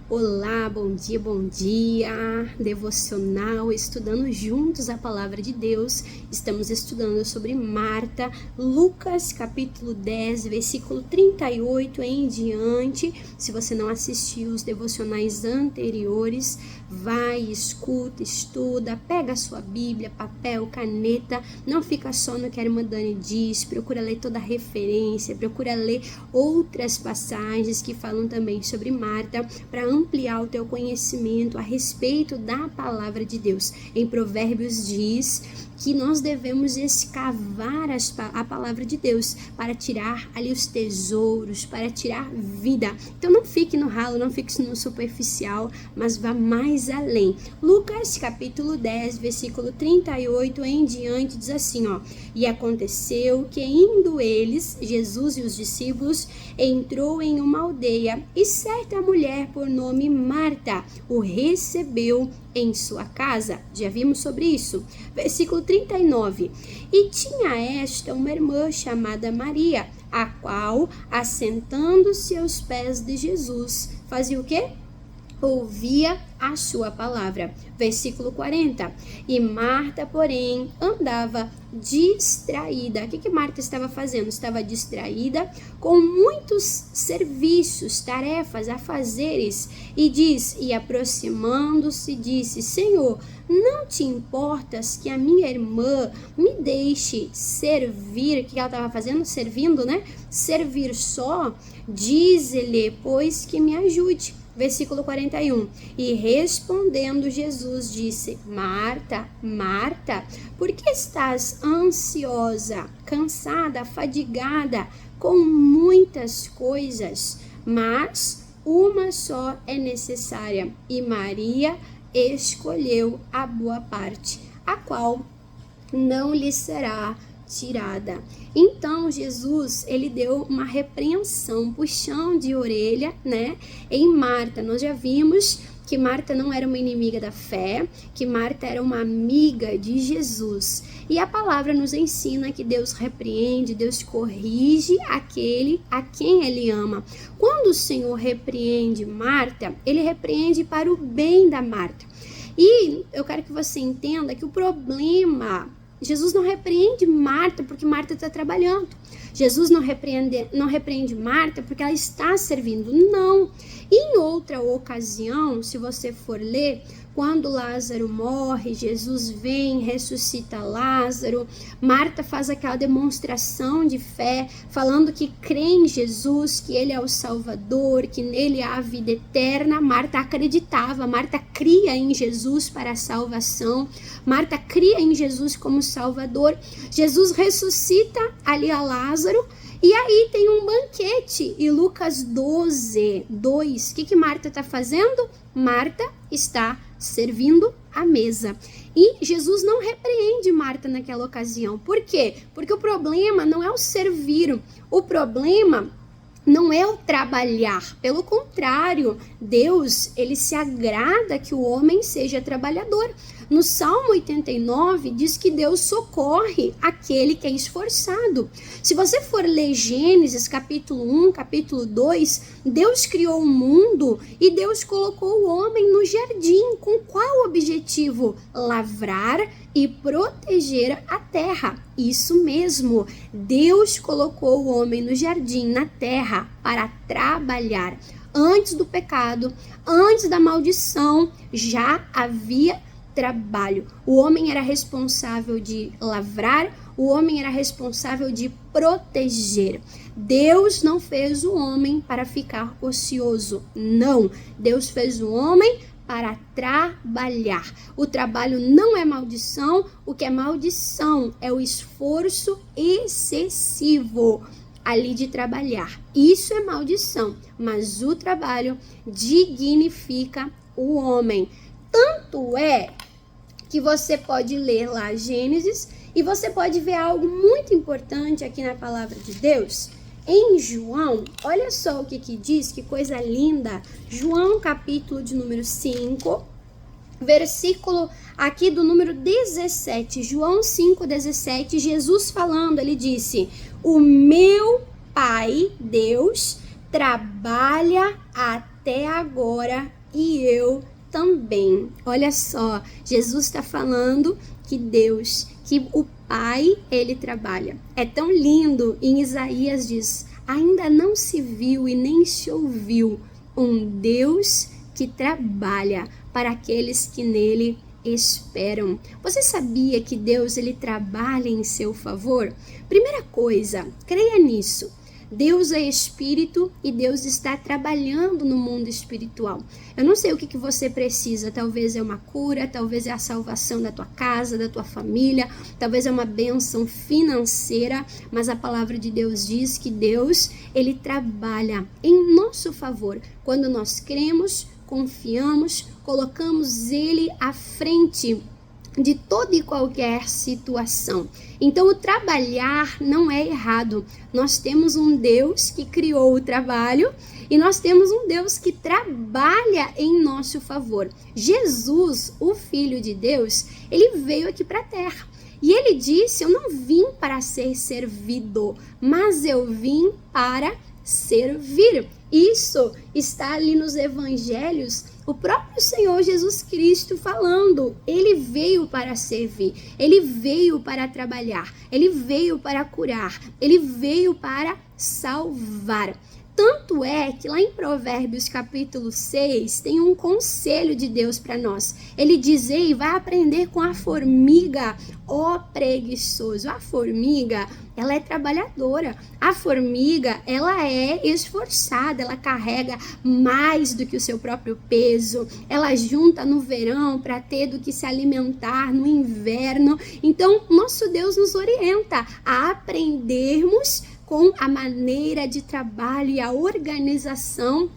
Olá, bom dia, devocional, estudando juntos a palavra de Deus. Estamos estudando sobre Marta, Lucas capítulo 10, versículo 38 em diante. Se você não assistiu os devocionais anteriores, vai, escuta, estuda, pega a sua Bíblia, papel, caneta, não fica só no que a irmã Dani diz, procura ler toda a referência, procura ler outras passagens que falam também sobre Marta, para ampliar o teu conhecimento a respeito da palavra de Deus. Em Provérbios diz que nós devemos escavar a palavra de Deus para tirar ali os tesouros, para tirar vida. Então não fique no ralo, não fique no superficial, mas vá mais além. Lucas capítulo 10, versículo 38 em diante diz assim, E aconteceu que indo eles, Jesus e os discípulos, entrou em uma aldeia e certa mulher por nome Marta o recebeu em sua casa. Já vimos sobre isso. Versículo 39. E tinha esta uma irmã chamada Maria, a qual, assentando-se aos pés de Jesus, fazia o quê? Ouvia a sua palavra. Versículo 40. E Marta, porém, andava distraída. O que Marta estava fazendo? Estava distraída com muitos serviços, tarefas, afazeres. E aproximando-se, disse, Senhor, não te importas que a minha irmã me deixe servir? O que ela estava fazendo? Servindo, né? Servir só? Dize-lhe, pois, que me ajude. Versículo 41. E respondendo Jesus disse, Marta, Marta, por que estás ansiosa, cansada, fadigada com muitas coisas? Mas uma só é necessária, e Maria escolheu a boa parte, a qual não lhe será tirada. Então Jesus, ele deu uma repreensão, puxão de orelha, né, em Marta. Nós já vimos que Marta não era uma inimiga da fé, que Marta era uma amiga de Jesus. E a palavra nos ensina que Deus repreende, Deus corrige aquele a quem ele ama. Quando o Senhor repreende Marta, ele repreende para o bem da Marta. E eu quero que você entenda que o problema, Jesus não repreende Marta porque Marta está trabalhando. Jesus não repreende Marta porque ela está servindo. Não. Em outra ocasião, se você for ler, quando Lázaro morre, Jesus vem, ressuscita Lázaro. Marta faz aquela demonstração de fé, falando que crê em Jesus, que ele é o Salvador, que nele há vida eterna. Marta acreditava, Marta cria em Jesus para a salvação. Marta cria em Jesus como Salvador. Jesus ressuscita ali a Lázaro. E aí tem um banquete. E Lucas 12, 2, o que Marta está fazendo? Marta está servindo a mesa. E Jesus não repreende Marta naquela ocasião. Por quê? Porque o problema não é o servir. O problema não é o trabalhar. Pelo contrário, Deus, ele se agrada que o homem seja trabalhador. No Salmo 89, diz que Deus socorre aquele que é esforçado. Se você for ler Gênesis, capítulo 1, capítulo 2, Deus criou o mundo e Deus colocou o homem no jardim. Com qual objetivo? Lavrar e proteger a terra. Isso mesmo, Deus colocou o homem no jardim, na terra, para trabalhar. Antes do pecado, antes da maldição, já havia trabalho. O homem era responsável de lavrar, o homem era responsável de proteger. Deus não fez o homem para ficar ocioso, não. Deus fez o homem para trabalhar. O trabalho não é maldição, o que é maldição é o esforço excessivo ali de trabalhar. Isso é maldição, mas o trabalho dignifica o homem. Tanto é que você pode ler lá Gênesis e você pode ver algo muito importante aqui na palavra de Deus. Em João, olha só o que diz, que coisa linda. João, capítulo de número 5, versículo aqui do número 17. João 5:17, Jesus falando, ele disse, o meu Pai, Deus, trabalha até até agora e eu também. Olha só, Jesus está falando que Deus, que o Pai, ele trabalha. É tão lindo, em Isaías diz, ainda não se viu e nem se ouviu um Deus que trabalha para aqueles que nele esperam. Você sabia que Deus, ele trabalha em seu favor? Primeira coisa, creia nisso. Deus é espírito e Deus está trabalhando no mundo espiritual. Eu não sei o que você precisa, talvez é uma cura, talvez é a salvação da tua casa, da tua família, talvez é uma bênção financeira, mas a palavra de Deus diz que Deus, ele trabalha em nosso favor. Quando nós cremos, confiamos, colocamos ele à frente de toda e qualquer situação. Então, o trabalhar não é errado. Nós temos um Deus que criou o trabalho e nós temos um Deus que trabalha em nosso favor. Jesus, o Filho de Deus, ele veio aqui para a terra. E ele disse, eu não vim para ser servido, mas eu vim para servir. Isso está ali nos evangelhos, o próprio Senhor Jesus Cristo falando. Ele veio para servir, ele veio para trabalhar, ele veio para curar, ele veio para salvar. Tanto é que lá em Provérbios capítulo 6 tem um conselho de Deus para nós. Ele diz, ei, vai aprender com a formiga, ó preguiçoso. A formiga, ela é trabalhadora. A formiga, ela é esforçada, ela carrega mais do que o seu próprio peso. Ela junta no verão para ter do que se alimentar no inverno. Então, nosso Deus nos orienta a aprendermos com a maneira de trabalho e a organização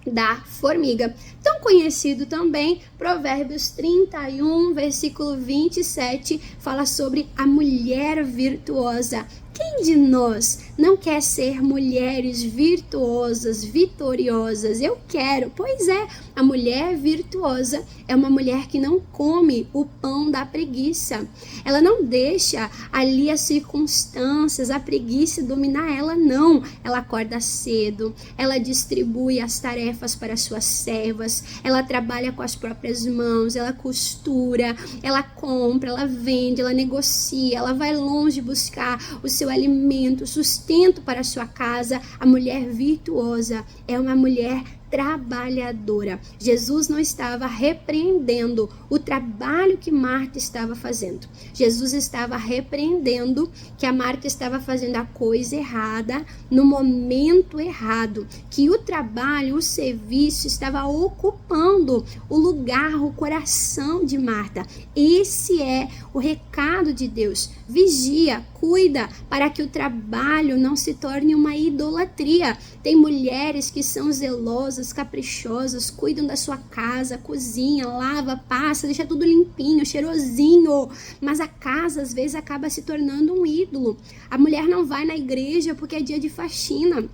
da formiga. Tão conhecido também, Provérbios 31, versículo 27, fala sobre a mulher virtuosa. Quem de nós não quer ser mulheres virtuosas, vitoriosas? Eu quero. Pois é, a mulher virtuosa é uma mulher que não come o pão da preguiça. Ela não deixa ali as circunstâncias, a preguiça dominar ela, não. Ela acorda cedo, ela distribui as tarefas para suas servas, ela trabalha com as próprias mãos, ela costura, ela compra, ela vende, ela negocia, ela vai longe buscar o seu alimento, sustento para a sua casa. A mulher virtuosa é uma mulher trabalhadora. Jesus não estava repreendendo o trabalho que Marta estava fazendo. Jesus estava repreendendo que a Marta estava fazendo a coisa errada, no momento errado, que o trabalho, o serviço estava ocupando o lugar, o coração de Marta. Esse é o recado de Deus. Vigia, cuida, para que o trabalho não se torne uma idolatria. Tem mulheres que são zelosas, caprichosas, cuidam da sua casa, cozinha, lava, passa, deixa tudo limpinho, cheirosinho, mas a casa às vezes acaba se tornando um ídolo. A mulher não vai na igreja porque é dia de faxina.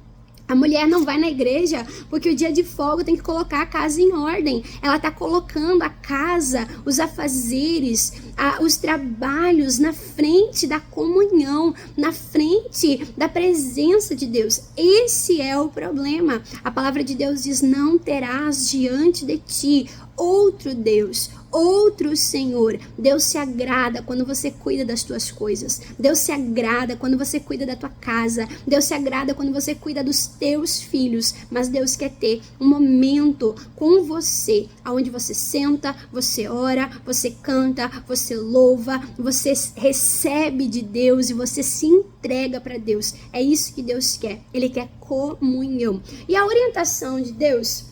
A mulher não vai na igreja porque o dia de folga tem que colocar a casa em ordem. Ela está colocando a casa, os afazeres, os trabalhos na frente da comunhão, na frente da presença de Deus. Esse é o problema. A palavra de Deus diz, não terás diante de ti outro Deus, outro Senhor. Deus se agrada quando você cuida das tuas coisas. Deus se agrada quando você cuida da tua casa. Deus se agrada quando você cuida dos teus filhos. Mas Deus quer ter um momento com você, onde você senta, você ora, você canta, você louva, você recebe de Deus e você se entrega para Deus. É isso que Deus quer. Ele quer comunhão. E a orientação de Deus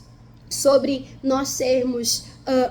sobre nós sermos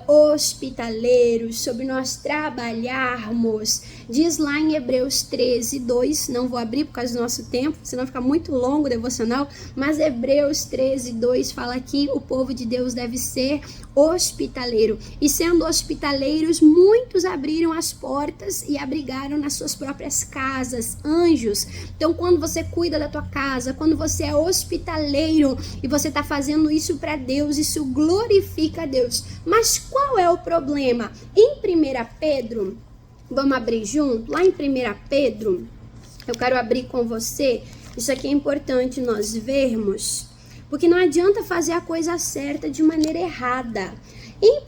hospitaleiros, sobre nós trabalharmos, diz lá em Hebreus 13, 2, não vou abrir por causa do nosso tempo, senão fica muito longo o devocional, mas Hebreus 13, 2 fala que o povo de Deus deve ser hospitaleiro, e sendo hospitaleiros, muitos abriram as portas e abrigaram nas suas próprias casas, anjos. Então, quando você cuida da tua casa, quando você é hospitaleiro, e você está fazendo isso para Deus, isso glorifica a Deus. Mas qual é o problema? Em 1 Pedro, vamos abrir junto? Lá em 1 Pedro, eu quero abrir com você, isso aqui é importante nós vermos, porque não adianta fazer a coisa certa de maneira errada. Em 1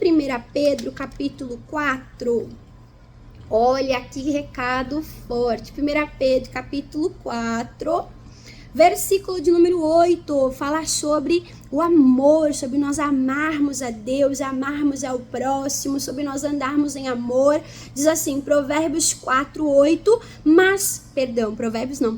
Pedro, capítulo 4, olha que recado forte. 1 Pedro, capítulo 4, versículo de número 8, fala sobre o amor, sobre nós amarmos a Deus, amarmos ao próximo, sobre nós andarmos em amor. Diz assim, Provérbios 4, 8,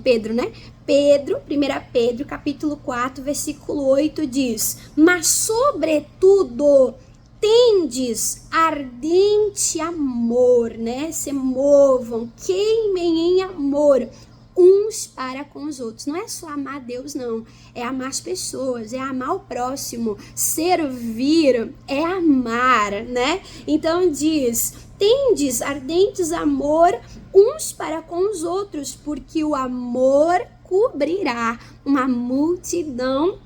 Pedro, né? 1 Pedro, capítulo 4, versículo 8 diz, mas sobretudo tendes ardente amor, né? Se movam, queimem em amor uns para com os outros. Não é só amar a Deus, não. É amar as pessoas, é amar o próximo. Servir é amar, né? Então diz, tendes ardentes amor uns para com os outros, porque o amor cobrirá uma multidão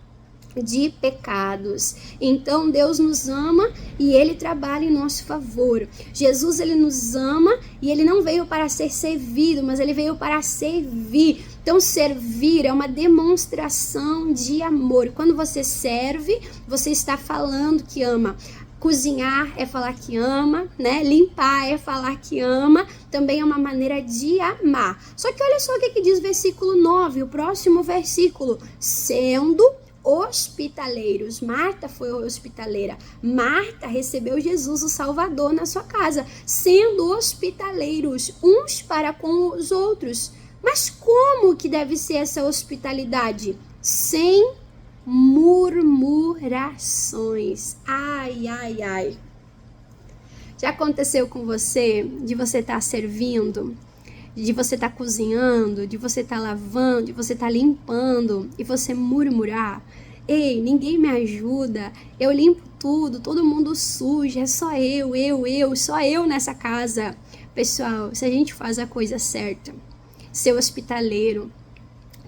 de pecados. Então Deus nos ama e Ele trabalha em nosso favor. Jesus, Ele nos ama e Ele não veio para ser servido, mas Ele veio para servir. Então servir é uma demonstração de amor. Quando você serve, você está falando que ama. Cozinhar é falar que ama, né? Limpar é falar que ama, também é uma maneira de amar. Só que olha só o que diz o versículo 9, o próximo versículo, sendo hospitaleiros. Marta foi hospitaleira. Marta recebeu Jesus, o Salvador, na sua casa, sendo hospitaleiros uns para com os outros. Mas como que deve ser essa hospitalidade? Sem murmurações. Ai, ai, ai. Já aconteceu com você de você estar servindo, de você estar cozinhando, de você estar lavando, de você estar limpando e você murmurar? Ei, ninguém me ajuda, eu limpo tudo, todo mundo suja, é só só eu nessa casa. Pessoal, se a gente faz a coisa certa, ser hospitaleiro,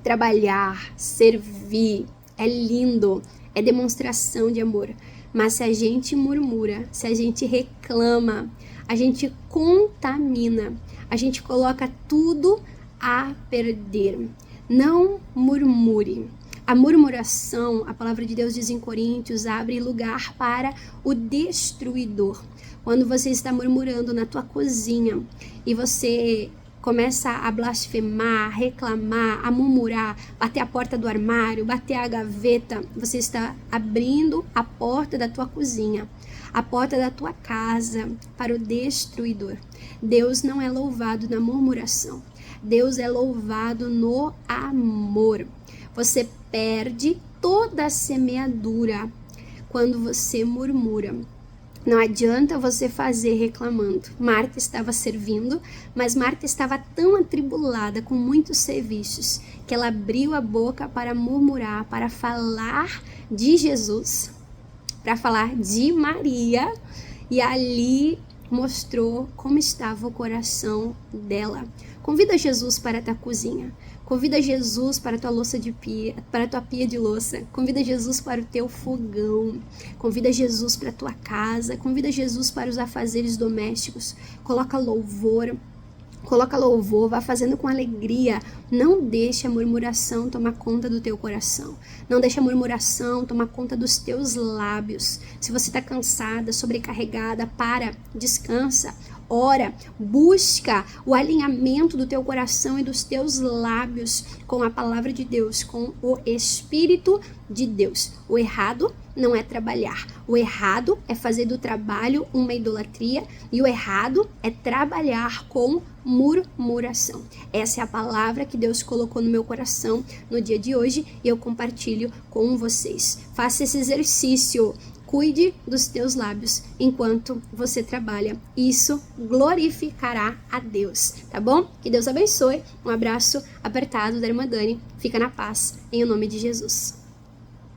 trabalhar, servir, é lindo, é demonstração de amor. Mas se a gente murmura, se a gente reclama, a gente contamina, a gente coloca tudo a perder. Não murmure. A murmuração, a palavra de Deus diz em Coríntios, abre lugar para o destruidor. Quando você está murmurando na tua cozinha e você começa a blasfemar, a reclamar, a murmurar, bater a porta do armário, bater a gaveta, você está abrindo a porta da tua cozinha, a porta da tua casa para o destruidor. Deus não é louvado na murmuração. Deus é louvado no amor. Você perde toda a semeadura quando você murmura. Não adianta você fazer reclamando. Marta estava servindo, mas Marta estava tão atribulada com muitos serviços que ela abriu a boca para murmurar, para falar de Jesus, para falar de Maria, e ali mostrou como estava o coração dela. Convida Jesus para a tua cozinha. Convida Jesus para a tua louça de pia, para a tua pia de louça. Convida Jesus para o teu fogão. Convida Jesus para a tua casa. Convida Jesus para os afazeres domésticos. Coloca louvor, vá fazendo com alegria. Não deixe a murmuração tomar conta do teu coração. Não deixe a murmuração tomar conta dos teus lábios. Se você está cansada, sobrecarregada, descansa. Ora, busca o alinhamento do teu coração e dos teus lábios com a palavra de Deus, com o Espírito de Deus. O errado não é trabalhar. O errado é fazer do trabalho uma idolatria e o errado é trabalhar com murmuração. Essa é a palavra que Deus colocou no meu coração no dia de hoje e eu compartilho com vocês. Faça esse exercício. Cuide dos teus lábios enquanto você trabalha. Isso glorificará a Deus, tá bom? Que Deus abençoe. Um abraço apertado da irmã Dani. Fica na paz, em nome de Jesus.